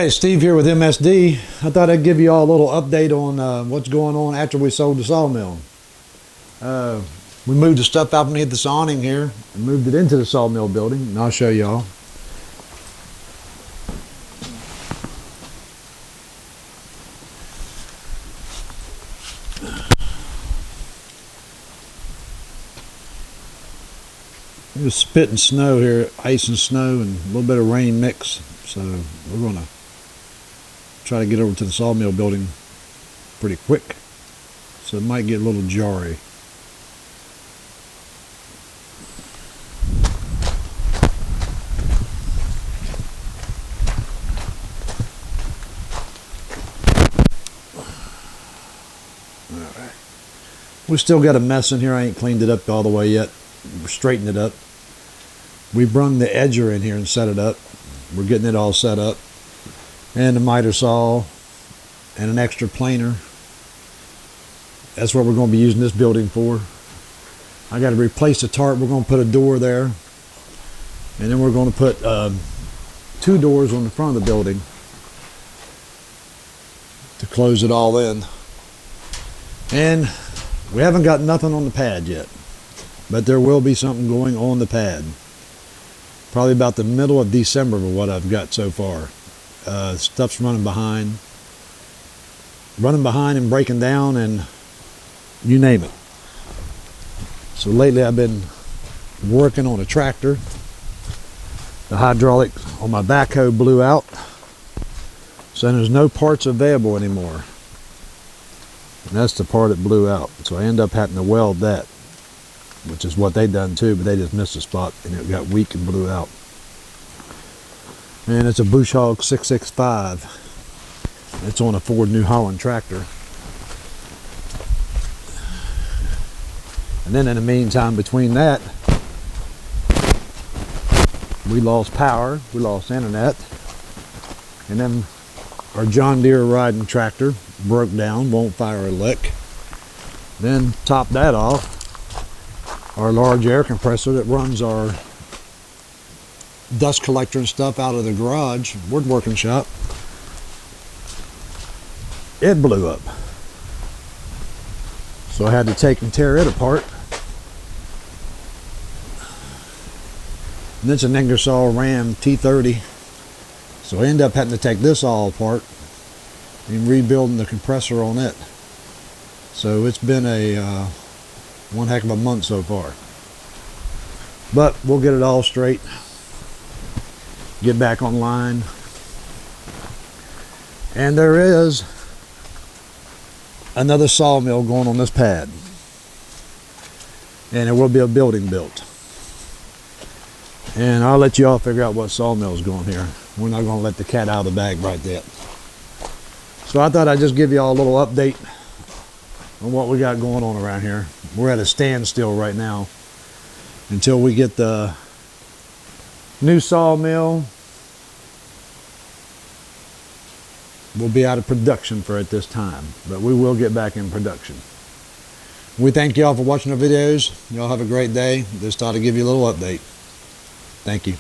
Alright, Steve here with MSD. I thought I'd give you all a little update on what's going on after we sold the sawmill. We moved the stuff out beneath this awning here and moved it into the sawmill building, and I'll show y'all. It was spitting snow here, ice and snow and a little bit of rain mix. So we're going to try to get over to the sawmill building pretty quick. So it might get a little jarry. Alright. We still got a mess in here. I ain't cleaned it up all the way yet. We're straightening it up. We brung the edger in here and set it up. We're getting it all set up, and a miter saw and an extra planer. That's what we're going to be using this building for. I got to replace the tarp. We're going to put a door there, and then we're going to put 2 doors on the front of the building to close it all in. And we haven't got nothing on the pad yet, but there will be something going on the pad. Probably about the middle of December with what I've got so far. Stuff's running behind and breaking down, and you name it. So lately I've been working on a tractor. The hydraulic on my backhoe blew out, so there's no parts available anymore. And that's the part that blew out. So I end up having to weld that, which is what they done too, but they just missed a spot and it got weak and blew out. And it's a Bush Hog 665. It's on a Ford New Holland tractor. And then in the meantime, between that, we lost power, we lost internet, and then our John Deere riding tractor broke down, won't fire a lick. Then top that off, our large air compressor that runs our dust collector and stuff out of the garage, woodworking shop, it blew up. So I had to take and tear it apart. And it's an Ingersoll Ram T30. So I ended up having to take this all apart and rebuilding the compressor on it. So it's been a one heck of a month so far, but we'll get it all straight, get back online. And there is another sawmill going on this pad, and there will be a building built, and I'll let you all figure out what sawmill is going here. We're not going to let the cat out of the bag right yet. So I thought I'd just give you all a little update on what we got going on around here. We're at a standstill right now until we get the new sawmill. We'll be out of production for at this time, but we will get back in production. We thank y'all for watching our videos. Y'all have a great day. Just thought I'd give you a little update. Thank you.